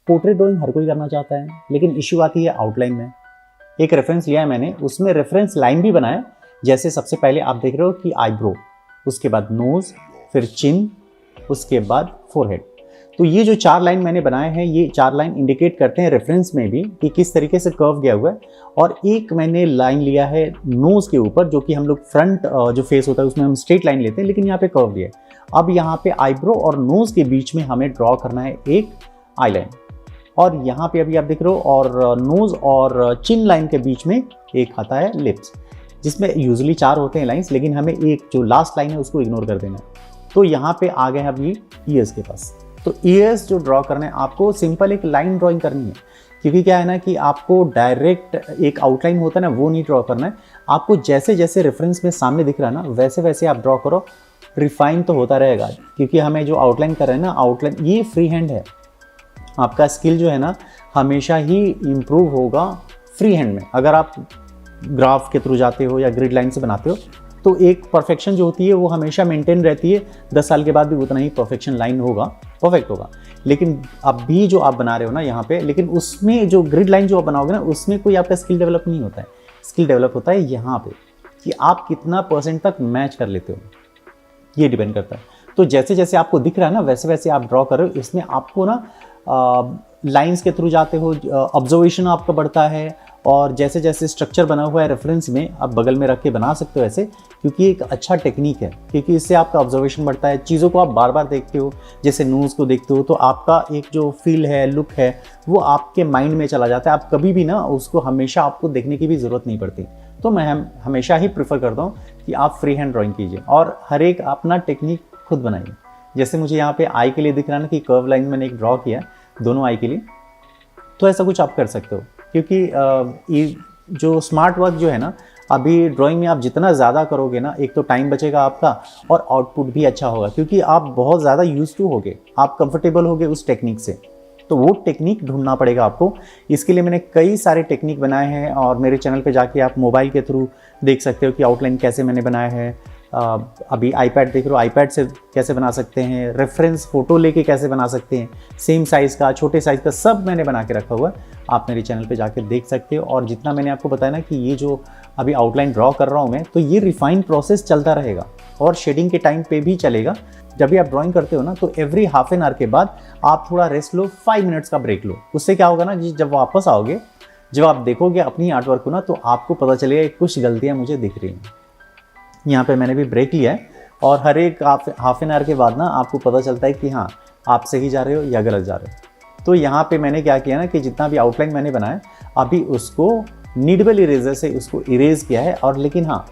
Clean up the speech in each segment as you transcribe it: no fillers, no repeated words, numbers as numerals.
Portrait drawing हर कोई करना चाहता है, लेकिन इश्यू आती है आउटलाइन में। एक रेफरेंस लिया है मैंने, उसमें रेफरेंस लाइन भी बनाया। जैसे सबसे पहले आप देख रहे हो कि आईब्रो, उसके बाद नोज, फिर चिन, उसके बाद फोरहेड। तो ये जो 4 लाइन मैंने बनाए हैं, ये 4 लाइन इंडिकेट करते हैं रेफरेंस में भी कि किस तरीके से कर्व गया हुआ है। और एक मैंने लाइन लिया है नोज के ऊपर, जो कि हम लोग फ्रंट जो फेस होता है उसमें हम स्ट्रेट लाइन लेते हैं, लेकिन यहाँ पे कर्व दिया है। अब यहाँ पे आईब्रो और नोज के बीच में हमें ड्रॉ करना है एक आई लाइन, और यहाँ पे अभी आप देख रहे हो, और नोज और चिन लाइन के बीच में एक आता है लिप्स, जिसमें यूजुअली 4 होते हैं लाइंस, लेकिन हमें एक जो लास्ट लाइन है उसको इग्नोर कर देना है। तो यहाँ पे आ गए अभी ईयर्स के पास। तो ईयर्स जो ड्रॉ करना है आपको, सिंपल एक लाइन ड्राइंग करनी है, क्योंकि क्या है ना कि आपको डायरेक्ट एक आउटलाइन होता है ना, वो नहीं ड्रॉ करना है आपको। जैसे जैसे रेफरेंस में सामने दिख रहा है ना, वैसे वैसे आप ड्रॉ करो। रिफाइन तो होता रहेगा, क्योंकि हमें जो आउटलाइन कर रहे हैं ना, आउटलाइन ये फ्री हैंड है। आपका स्किल जो है ना हमेशा ही इम्प्रूव होगा फ्री हैंड में। अगर आप ग्राफ के थ्रू जाते हो या ग्रिड लाइन से बनाते हो, तो एक परफेक्शन जो होती है वो हमेशा मेंटेन रहती है। 10 साल के बाद भी उतना ही परफेक्शन लाइन होगा, परफेक्ट होगा। लेकिन अब भी जो आप बना रहे हो ना यहाँ पे, लेकिन उसमें जो ग्रिड लाइन जो आप बनाओगे ना, उसमें कोई आपका स्किल डेवलप नहीं होता है। स्किल डेवलप होता है यहाँ पे कि आप कितना % तक मैच कर लेते हो, ये डिपेंड करता है। तो जैसे जैसे आपको दिख रहा है ना, वैसे वैसे आप ड्रॉ कर रहे हो। इसमें आपको ना लाइंस के थ्रू जाते हो, ऑब्जर्वेशन आपका बढ़ता है, और जैसे जैसे स्ट्रक्चर बना हुआ है रेफरेंस में, आप बगल में रख के बना सकते हो ऐसे, क्योंकि एक अच्छा टेक्निक है, क्योंकि इससे आपका ऑब्जर्वेशन बढ़ता है। चीज़ों को आप बार बार देखते हो, जैसे नोज़ को देखते हो, तो आपका एक जो फील है, लुक है, वो आपके माइंड में चला जाता है। आप कभी भी ना उसको हमेशा आपको देखने की भी ज़रूरत नहीं पड़ती। तो मैं हमेशा ही प्रेफर करता हूँ कि आप फ्री हैंड ड्राइंग कीजिए और हर एक अपना टेक्निक खुद बनाइए। जैसे मुझे यहाँ पे आई के लिए दिख रहा है ना कि कर्व लाइन मैंने एक ड्रॉ किया दोनों आई के लिए, तो ऐसा कुछ आप कर सकते हो। क्योंकि ये जो स्मार्ट वर्क जो है ना, अभी ड्राइंग में आप जितना ज़्यादा करोगे ना, एक तो टाइम बचेगा आपका और आउटपुट भी अच्छा होगा, क्योंकि आप बहुत ज़्यादा यूज टू होगे, आप कंफर्टेबल होगे उस टेक्निक से। तो वो टेक्निक ढूंढना पड़ेगा आपको। इसके लिए मैंने कई सारे टेक्निक बनाए हैं, और मेरे चैनल पे जाके आप मोबाइल के थ्रू देख सकते हो कि आउटलाइन कैसे मैंने बनाया है। अभी आईपैड देख रहे हो, आईपैड से कैसे बना सकते हैं, रेफरेंस फ़ोटो लेके कैसे बना सकते हैं, सेम साइज़ का, छोटे साइज़ का, सब मैंने बना के रखा हुआ है। आप मेरे चैनल पे जाके देख सकते हो। और जितना मैंने आपको बताया ना कि ये जो अभी आउटलाइन ड्रॉ कर रहा हूँ मैं, तो ये रिफाइन प्रोसेस चलता रहेगा और शेडिंग के टाइम पे भी चलेगा। जब भी आप ड्राइंग करते हो ना, तो एवरी हाफ एन आवर के बाद आप थोड़ा रेस्ट लो, 5 मिनट्स का ब्रेक लो। उससे क्या होगा ना, जब वापस आओगे, जब आप देखोगे अपनी आर्टवर्क को ना, तो आपको पता चलेगा कुछ गलतियाँ मुझे दिख रही हैं। यहाँ पे मैंने भी ब्रेक लिया है, और हर एक हाफ एन आवर के बाद ना आपको पता चलता है कि हाँ, आप सही जा रहे हो या गलत जा रहे हो। तो यहाँ पे मैंने क्या किया ना कि जितना भी आउटलाइन मैंने बनाया, अभी उसको नीडेबल इरेजर से उसको इरेज किया है। और लेकिन हाँ,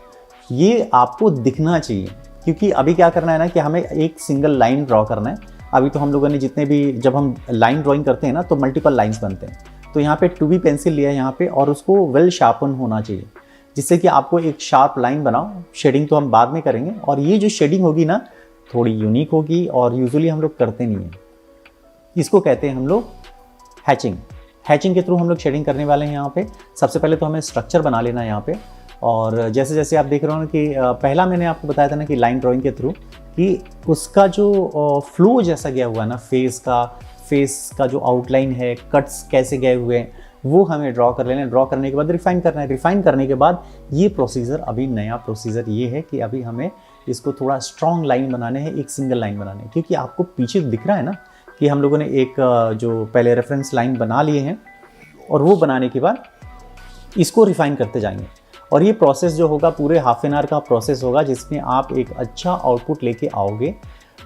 ये आपको दिखना चाहिए, क्योंकि अभी क्या करना है ना कि हमें एक सिंगल लाइन ड्रॉ करना है। अभी तो हम लोगों ने जितने भी, जब हम लाइन ड्राइंग करते हैं ना, तो मल्टीपल लाइन्स बनते हैं। तो यहाँ पे 2B पेंसिल लिया है यहाँ पे, और उसको वेल शार्पन होना चाहिए, जिससे कि आपको एक शार्प लाइन बनाओ। शेडिंग तो हम बाद में करेंगे, और ये जो शेडिंग होगी ना, थोड़ी यूनिक होगी, और यूजुअली हम लोग करते नहीं हैं। इसको कहते हैं हम लोग हैचिंग। हैचिंग के थ्रू हम लोग शेडिंग करने वाले हैं यहाँ पे। सबसे पहले तो हमें स्ट्रक्चर बना लेना है यहाँ पे। और जैसे जैसे आप देख रहे हो ना कि पहला मैंने आपको बताया था ना कि लाइन ड्राइंग के थ्रू कि उसका जो फ्लो जैसा गया हुआ है ना, फेस का जो आउटलाइन है, कट्स कैसे गए हुए हैं, वो हमें ड्रॉ कर लेना है। ड्रॉ करने के बाद रिफाइन करना है। रिफाइन करने के बाद ये प्रोसीजर, अभी नया प्रोसीजर ये है कि अभी हमें इसको थोड़ा स्ट्रॉन्ग लाइन बनाने हैं, एक सिंगल लाइन बनाने हैं। क्योंकि आपको पीछे दिख रहा है ना कि हम लोगों ने एक जो पहले रेफरेंस लाइन बना लिए हैं, और वो बनाने के बाद इसको रिफाइन करते जाएंगे। और ये प्रोसेस जो होगा पूरे हाफ एन आवर का प्रोसेस होगा, जिसमें आप एक अच्छा आउटपुट लेके आओगे।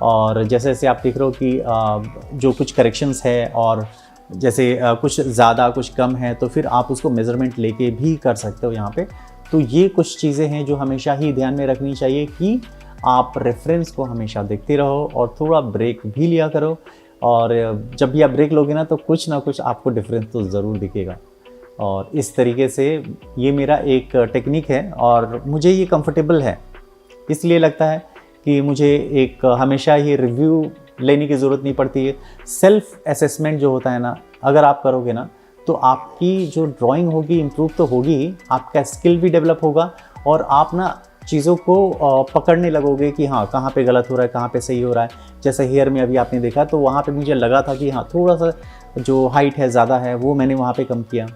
और जैसे जैसे आप देख रहे हो कि जो कुछ करेक्शंस है, और जैसे कुछ ज़्यादा कुछ कम है, तो फिर आप उसको मेज़रमेंट लेके भी कर सकते हो यहाँ पे। तो ये कुछ चीज़ें हैं जो हमेशा ही ध्यान में रखनी चाहिए कि आप रेफरेंस को हमेशा देखते रहो और थोड़ा ब्रेक भी लिया करो। और जब भी आप ब्रेक लोगे ना, तो कुछ ना कुछ आपको डिफरेंस तो ज़रूर दिखेगा। और इस तरीके से ये मेरा एक टेक्निक है, और मुझे ये कंफर्टेबल है। इसलिए लगता है कि मुझे एक हमेशा ही रिव्यू लेने की ज़रूरत नहीं पड़ती है। सेल्फ असेसमेंट जो होता है ना, अगर आप करोगे ना, तो आपकी जो ड्राइंग होगी इम्प्रूव तो होगी ही, आपका स्किल भी डेवलप होगा, और आप ना चीज़ों को पकड़ने लगोगे कि हाँ कहाँ पे गलत हो रहा है, कहाँ पे सही हो रहा है। जैसे हेयर में अभी आपने देखा तो वहाँ पे मुझे लगा था कि हाँ थोड़ा सा जो हाइट है ज़्यादा है, वो मैंने वहाँ पे कम किया।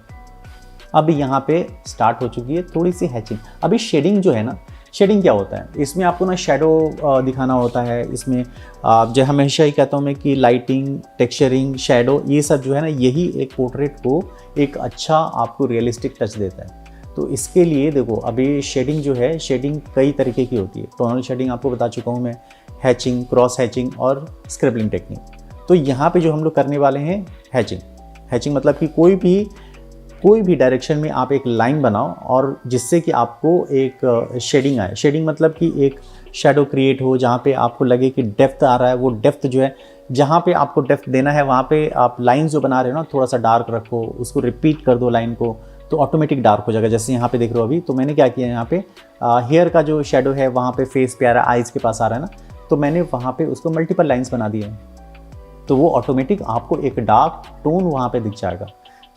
अब यहाँ पे स्टार्ट हो चुकी है थोड़ी सी हैचिंग। अभी शेडिंग जो है ना, शेडिंग क्या होता है, इसमें आपको ना शेडो दिखाना होता है। इसमें जो हमेशा ही कहता हूँ मैं कि लाइटिंग, टेक्सचरिंग, शेडो, ये सब जो है ना, यही एक पोर्ट्रेट को एक अच्छा आपको रियलिस्टिक टच देता है। तो इसके लिए देखो, अभी शेडिंग जो है, शेडिंग कई तरीके की होती है। टोनल शेडिंग आपको बता चुका हूँ मैं, हैचिंग, क्रॉस हैचिंग और स्क्रिबलिंग टेक्निक। तो यहाँ पे जो हम लोग करने वाले हैं हैचिंग। हैचिंग मतलब कि कोई भी डायरेक्शन में आप एक लाइन बनाओ और जिससे कि आपको एक शेडिंग आए। शेडिंग मतलब कि एक शेडो क्रिएट हो जहाँ पे आपको लगे कि डेप्थ आ रहा है। वो डेप्थ जो है, जहाँ पे आपको डेप्थ देना है वहाँ पे आप लाइन जो बना रहे हो ना, थोड़ा सा डार्क रखो, उसको रिपीट कर दो लाइन को, तो ऑटोमेटिक डार्क हो जाएगा। जैसे यहाँ पे देख रहे हो अभी, तो मैंने क्या किया, यहाँ पे हेयर का जो शेडो है वहाँ पे फेस पे आ रहा है, आइज़ के पास आ रहा है ना, तो मैंने वहाँ पे उसको मल्टीपल लाइन्स बना दिए हैं। तो वो ऑटोमेटिक आपको एक डार्क टोन वहाँ पे दिख जाएगा।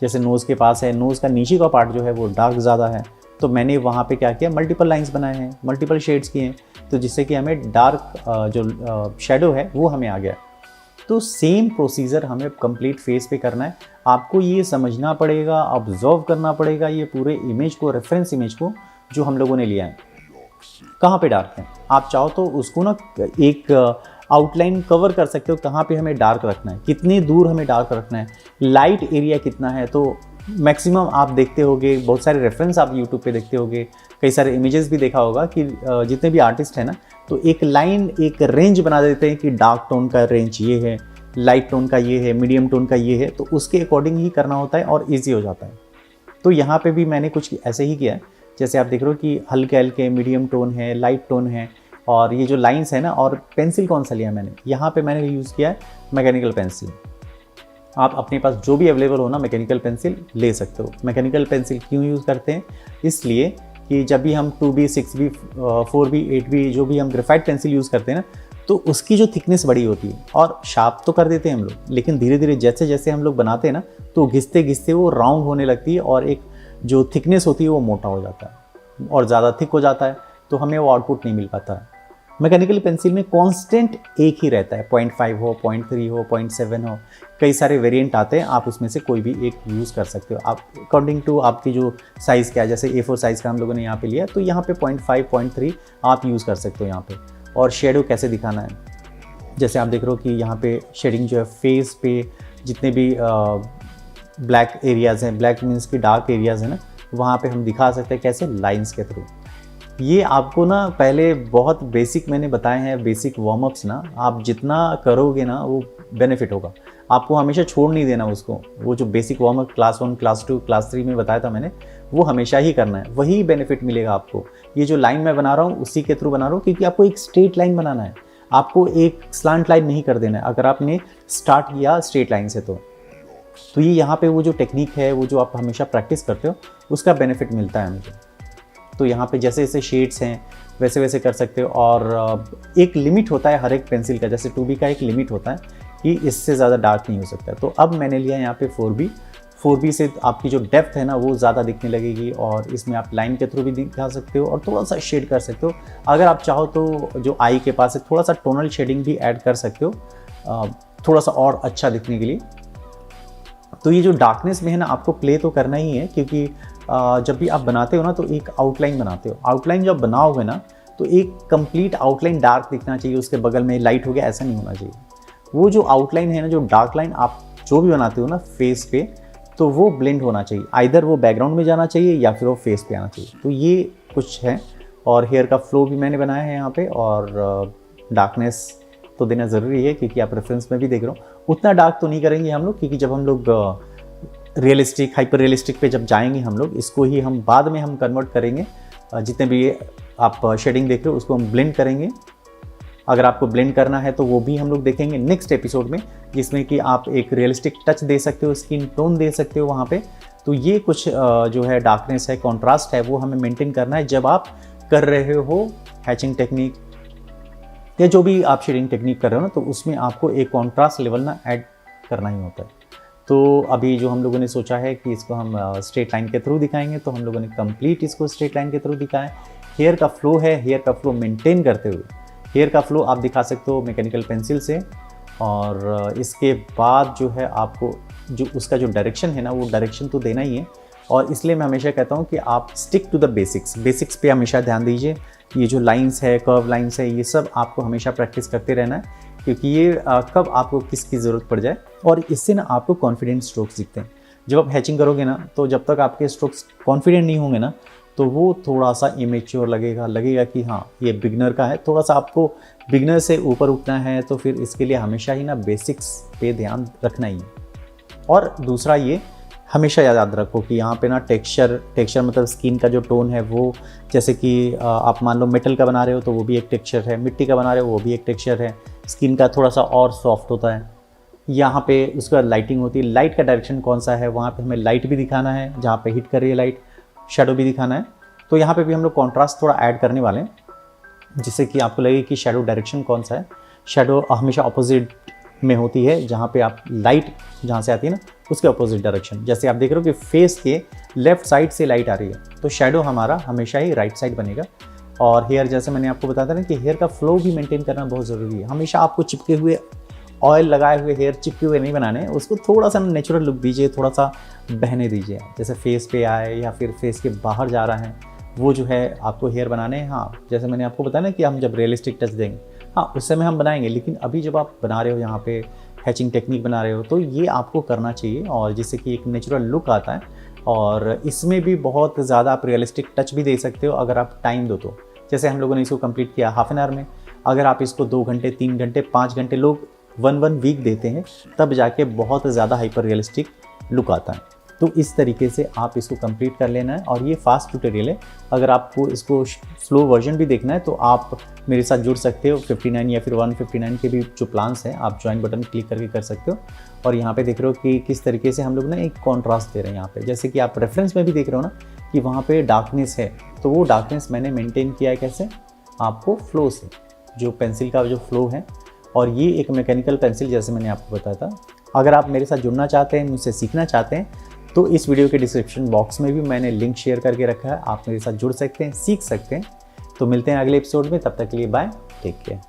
जैसे नोज़ के पास है, नोज़ का नीचे का पार्ट जो है वो डार्क ज़्यादा है, तो मैंने वहाँ पे क्या किया, मल्टीपल लाइंस बनाए हैं, मल्टीपल शेड्स किए हैं, तो जिससे कि हमें डार्क जो शेडो है वो हमें आ गया। तो सेम प्रोसीजर हमें कंप्लीट फेस पे करना है। आपको ये समझना पड़ेगा, ऑब्जर्व करना पड़ेगा ये पूरे इमेज को, रेफरेंस इमेज को जो हम लोगों ने लिया है, कहाँ पे डार्क है। आप चाहो तो उसको ना एक आउटलाइन कवर कर सकते हो, कहाँ पे हमें डार्क रखना है, कितनी दूर हमें डार्क रखना है, लाइट एरिया कितना है। तो मैक्सिमम आप देखते होगे, बहुत सारे रेफरेंस आप यूट्यूब पे देखते होगे, कई सारे इमेजेस भी देखा होगा कि जितने भी आर्टिस्ट हैं ना, तो एक लाइन, एक रेंज बना देते हैं कि डार्क टोन का रेंज ये है, लाइट टोन का ये है, मीडियम टोन का ये है, तो उसके अकॉर्डिंग ही करना होता है और ईजी हो जाता है। तो यहाँ पे भी मैंने कुछ ऐसे ही किया है। जैसे आप देख रहे हो कि हल्के हल्के मीडियम टोन है, लाइट टोन है, और ये जो लाइंस है ना, और पेंसिल कौन सा लिया मैंने, यहाँ पे मैंने यूज़ किया है मैकेनिकल पेंसिल। आप अपने पास जो भी अवेलेबल हो ना, मैकेनिकल पेंसिल ले सकते हो। मैकेनिकल पेंसिल क्यों यूज़ करते हैं, इसलिए कि जब भी हम 2B, 6B, 4B, 8B जो भी हम ग्रेफाइट पेंसिल यूज़ करते हैं ना, तो उसकी जो थिकनेस बड़ी होती है, और शार्प तो कर देते हैं हम लोग, लेकिन धीरे धीरे जैसे जैसे हम लोग बनाते हैं ना, तो घिसते घिसते वो राउंड होने लगती है और एक जो थिकनेस होती है वो मोटा हो जाता है और ज़्यादा थिक हो जाता है, तो हमें वो आउटपुट नहीं मिल पाता है। मैकेनिकल पेंसिल में कांस्टेंट एक ही रहता है, 0.5 हो, 0.3 हो, 0.7 हो, कई सारे वेरिएंट आते हैं, आप उसमें से कोई भी एक यूज़ कर सकते हो। आप अकॉर्डिंग टू आपकी जो साइज़ क्या है, जैसे A4 साइज़ का हम लोगों ने यहाँ पे लिया, तो यहाँ पे 0.5, 0.3 आप यूज़ कर सकते हो यहाँ पे। और शेडो कैसे दिखाना है, जैसे आप देख रहे हो कि यहाँ पे शेडिंग जो है फेस पे जितने भी ब्लैक एरियाज़ हैं, ब्लैक मीन्स की डार्क एरियाज़ हैं ना, वहाँ पे हम दिखा सकते हैं कैसे, लाइंस के थ्रू। ये आपको ना पहले बहुत बेसिक मैंने बताए हैं, बेसिक वार्म अप्स ना, आप जितना करोगे ना वो बेनिफिट होगा। आपको हमेशा छोड़ नहीं देना उसको, वो जो basic warm up class 1, class 2, class 3 में बताया था मैंने, वो हमेशा ही करना है, वही बेनिफिट मिलेगा आपको। ये जो लाइन मैं बना रहा हूँ उसी के थ्रू बना रहा हूँ, क्योंकि आपको एक स्ट्रेट लाइन बनाना है, आपको एक स्लांट लाइन नहीं कर देना है। अगर आपने स्टार्ट किया स्ट्रेट लाइन से तो ये यहाँ पे वो जो टेक्निक है, वो जो आप हमेशा प्रैक्टिस करते हो, उसका बेनिफिट मिलता है मुझे। तो यहाँ पे जैसे जैसे शेड्स हैं वैसे वैसे कर सकते हो, और एक लिमिट होता है हर एक पेंसिल का, जैसे 2B का एक लिमिट होता है कि इससे ज़्यादा डार्क नहीं हो सकता। तो अब मैंने लिया यहाँ पे 4B से आपकी जो डेप्थ है ना वो ज़्यादा दिखने लगेगी, और इसमें आप लाइन के थ्रू भी दिखा सकते हो और थोड़ा सा शेड कर सकते हो। अगर आप चाहो तो जो आई के पास है थोड़ा सा टोनल शेडिंग भी ऐड कर सकते हो, थोड़ा सा और अच्छा दिखने के लिए। तो ये जो डार्कनेस में है ना, आपको प्ले तो करना ही है, क्योंकि जब भी आप बनाते हो ना तो एक आउटलाइन बनाते हो। आउटलाइन जब बनाओगे ना तो एक कंप्लीट आउटलाइन डार्क दिखना चाहिए, उसके बगल में लाइट हो गया ऐसा नहीं होना चाहिए। वो जो आउटलाइन है ना, जो डार्क लाइन आप जो भी बनाते हो ना फेस पे, तो वो ब्लेंड होना चाहिए, आइदर वो बैकग्राउंड में जाना चाहिए या फिर वो फेस पे आना चाहिए। तो ये कुछ है। और हेयर का फ्लो भी मैंने बनाया है यहाँ पे, और डार्कनेस तो देना ज़रूरी है, क्योंकि आप रेफरेंस में भी देख रहे हो। उतना डार्क तो नहीं करेंगे हम लोग, क्योंकि जब हम लोग रियलिस्टिक, हाइपर रियलिस्टिक पे जब जाएंगे हम लोग, इसको ही हम बाद में हम कन्वर्ट करेंगे। जितने भी आप शेडिंग देख रहे हो उसको हम ब्लेंड करेंगे। अगर आपको ब्लेंड करना है तो वो भी हम लोग देखेंगे नेक्स्ट एपिसोड में, जिसमें कि आप एक रियलिस्टिक टच दे सकते हो, स्किन टोन दे सकते हो वहाँ पे। तो ये कुछ जो है डार्कनेस है, कॉन्ट्रास्ट है, वो हमें मेंटेन करना है जब आप कर रहे हो हैचिंग टेक्निक या जो भी आप शेडिंग टेक्निक कर रहे हो ना, तो उसमें आपको एक कॉन्ट्रास्ट लेवल ना ऐड करना ही होता है। तो अभी जो हम लोगों ने सोचा है कि इसको हम स्ट्रेट लाइन के थ्रू दिखाएंगे, तो हम लोगों ने कंप्लीट इसको स्ट्रेट लाइन के थ्रू दिखाया। हेयर का फ्लो है, हेयर का फ्लो मेंटेन करते हुए हेयर का फ्लो आप दिखा सकते हो मैकेनिकल पेंसिल से। और इसके बाद जो है आपको जो उसका जो डायरेक्शन है ना, वो डायरेक्शन तो देना ही है। और इसलिए मैं हमेशा कहता हूँ कि आप स्टिक टू द बेसिक्स पे हमेशा ध्यान दीजिए। ये जो लाइंस है, कर्व लाइंस है, ये सब आपको हमेशा प्रैक्टिस करते रहना है, क्योंकि ये कब आपको किसकी ज़रूरत पड़ जाए। और इससे ना आपको कॉन्फिडेंट स्ट्रोक्स दिखते हैं। जब आप हैचिंग करोगे ना, तो जब तक आपके स्ट्रोक्स कॉन्फिडेंट नहीं होंगे ना, तो वो थोड़ा सा इमेच्योर लगेगा कि हाँ ये बिगनर का है। थोड़ा सा आपको बिगनर से ऊपर उठना है, तो फिर इसके लिए हमेशा ही ना बेसिक्स पे ध्यान रखना ही है। और दूसरा ये हमेशा याद रखो कि यहाँ पे ना टेक्सचर मतलब स्किन का जो टोन है वो, जैसे कि आप मान लो मेटल का बना रहे हो तो वो भी एक टेक्सचर है, मिट्टी का बना रहे हो वो भी एक टेक्सचर है, स्किन का थोड़ा सा और सॉफ्ट होता है। यहाँ पे उसके बाद लाइटिंग होती है, लाइट का डायरेक्शन कौन सा है, वहाँ पे हमें लाइट भी दिखाना है, जहाँ पे हिट कर रही है लाइट, शेडो भी दिखाना है। तो यहाँ पे भी हम लोग कॉन्ट्रास्ट थोड़ा ऐड करने वाले हैं, जिससे कि आपको लगे कि शेडो डायरेक्शन कौन सा है। शेडो हमेशा अपोजिट में होती है, जहाँ पे आप लाइट जहाँ से आती है ना, उसके अपोजिट डायरेक्शन। जैसे आप देख रहे हो कि फेस के लेफ्ट साइड से लाइट आ रही है, तो शेडो हमारा हमेशा ही राइट साइड बनेगा। और हेयर, जैसे मैंने आपको बताया था ना कि हेयर का फ्लो भी मेंटेन करना बहुत ज़रूरी है। हमेशा आपको चिपके हुए, ऑयल लगाए हुए हेयर चिपके हुए नहीं बनाने, उसको थोड़ा सा नेचुरल लुक दीजिए, थोड़ा सा बहने दीजिए। जैसे फेस पे आए या फिर फेस के बाहर जा रहा है, वो जो है आपको हेयर बनाने हैं। हाँ, जैसे मैंने आपको बताया ना कि हम जब रियलिस्टिक टच देंगे, हाँ उस समय हम बनाएंगे, लेकिन अभी जब आप बना रहे हो, यहाँ पे हैचिंग टेक्निक बना रहे हो, तो ये आपको करना चाहिए, और जिससे कि एक नेचुरल लुक आता है। और इसमें भी बहुत ज़्यादा आप रियलिस्टिक टच भी दे सकते हो अगर आप टाइम दो तो। जैसे हम लोगों ने इसको कंप्लीट किया हाफ एन आवर में, अगर आप इसको 2 घंटे, 3 घंटे, 5 घंटे, लोग 1 वीक देते हैं, तब जाके बहुत ज़्यादा हाइपर रियलिस्टिक लुक आता है। तो इस तरीके से आप इसको कंप्लीट कर लेना है। और ये फास्ट ट्यूटोरियल है, अगर आपको इसको स्लो वर्जन भी देखना है तो आप मेरे साथ जुड़ सकते हो। 59 या फिर 159 के भी जो प्लान्स हैं, आप ज्वाइन बटन क्लिक करके कर सकते हो। और यहाँ पे देख रहे हो कि किस तरीके से हम लोग ना एक कॉन्ट्रास्ट दे रहे हैं यहाँ पे। जैसे कि आप रेफरेंस में भी देख रहे हो ना कि वहाँ पे डार्कनेस है, तो वो डार्कनेस मैंने मेंटेन किया है कैसे, आपको फ्लो से, जो पेंसिल का जो फ्लो है। और ये एक मैकेनिकल पेंसिल, जैसे मैंने आपको बताया था। अगर आप मेरे साथ जुड़ना चाहते हैं, मुझसे सीखना चाहते हैं, तो इस वीडियो के डिस्क्रिप्शन बॉक्स में भी मैंने लिंक शेयर करके रखा है, आप मेरे साथ जुड़ सकते हैं, सीख सकते हैं। तो मिलते हैं अगले एपिसोड में, तब तक के लिए बाय, टेक केयर।